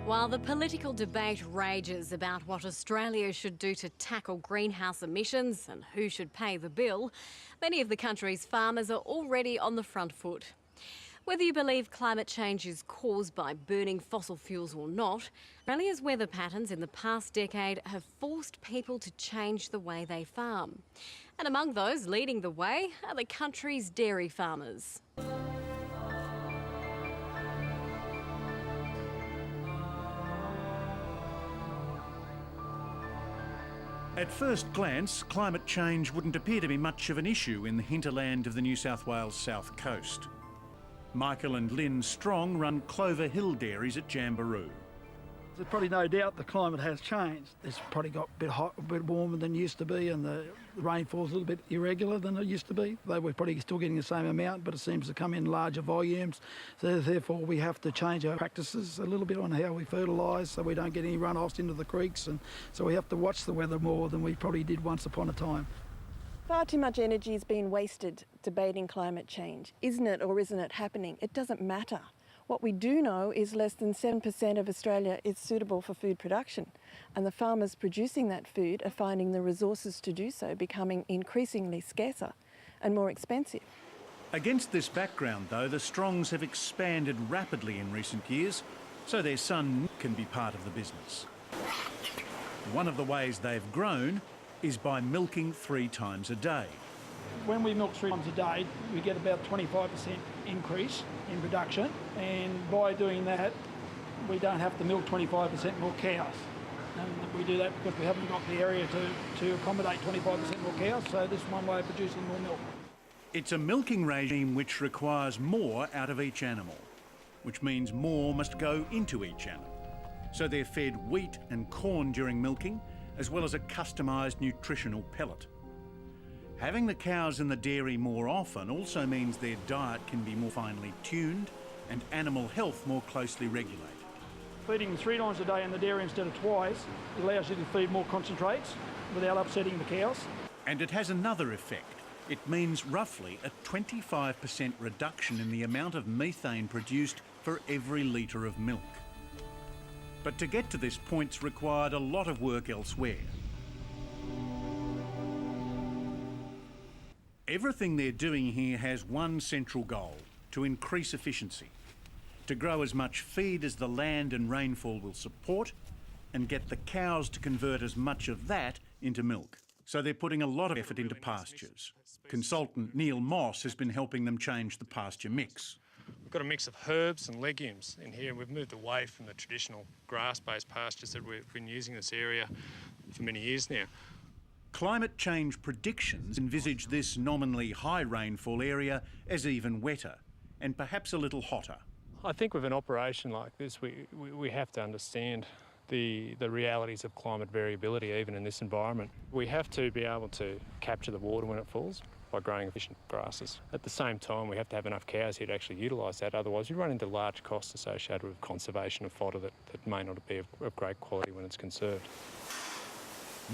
While the political debate rages about what Australia should do to tackle greenhouse emissions and who should pay the bill, many of the country's farmers are already on the front foot. Whether you believe climate change is caused by burning fossil fuels or not, Australia's weather patterns in the past decade have forced people to change the way they farm. And among those leading the way are the country's dairy farmers. At first glance, climate change wouldn't appear to be much of an issue in the hinterland of the New South Wales South Coast. Michael and Lynne Strong run Clover Hill Dairies at Jamberoo. There's probably no doubt the climate has changed. It's probably got a bit hot, a bit warmer than it used to be, and the rainfall's a little bit irregular than it used to be. Though we're probably still getting the same amount, but it seems to come in larger volumes. So therefore we have to change our practices a little bit on how we fertilise so we don't get any runoffs into the creeks, and so we have to watch the weather more than we probably did once upon a time. Far too much energy is being wasted debating climate change. Isn't it or isn't it happening? It doesn't matter. What we do know is less than 7% of Australia is suitable for food production, and the farmers producing that food are finding the resources to do so becoming increasingly scarcer and more expensive. Against this background, though, the Strongs have expanded rapidly in recent years, so their son can be part of the business. One of the ways they've grown is by milking 3 times a day. When we milk 3 times a day, we get about 25% increase in production, and by doing that, we don't have to milk 25% more cows. And we do that because we haven't got the area to accommodate 25% more cows, so this is one way of producing more milk. It's a milking regime which requires more out of each animal, which means more must go into each animal. So they're fed wheat and corn during milking, as well as a customised nutritional pellet. Having the cows in the dairy more often also means their diet can be more finely tuned and animal health more closely regulated. Feeding them 3 times a day in the dairy instead of twice allows you to feed more concentrates without upsetting the cows. And it has another effect. It means roughly a 25% reduction in the amount of methane produced for every litre of milk. But to get to this point's required a lot of work elsewhere. Everything they're doing here has one central goal: to increase efficiency, to grow as much feed as the land and rainfall will support, and get the cows to convert as much of that into milk. So they're putting a lot of effort into pastures. Consultant Neil Moss has been helping them change the pasture mix. We've got a mix of herbs and legumes in here. We've moved away from the traditional grass-based pastures that we've been using in this area for many years now. Climate change predictions envisage this nominally high rainfall area as even wetter and perhaps a little hotter. I think with an operation like this, we have to understand the realities of climate variability even in this environment. We have to be able to capture the water when it falls by growing efficient grasses. At the same time, we have to have enough cows here to actually utilise that, otherwise you run into large costs associated with conservation of fodder that may not be of great quality when it's conserved.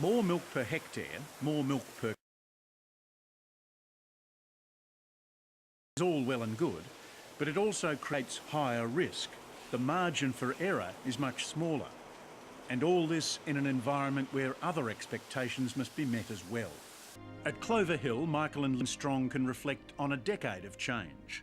More milk per hectare, more milk per is all well and good, but it also creates higher risk. The margin for error is much smaller. And all this in an environment where other expectations must be met as well. At Clover Hill, Michael and Lynne Strong can reflect on a decade of change.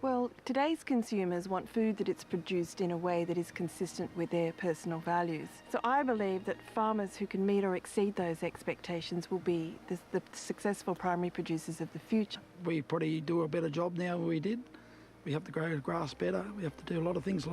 Well, today's consumers want food that it's produced in a way that is consistent with their personal values. So I believe that farmers who can meet or exceed those expectations will be the successful primary producers of the future. We probably do a better job now than we did. We have to grow grass better. We have to do a lot of things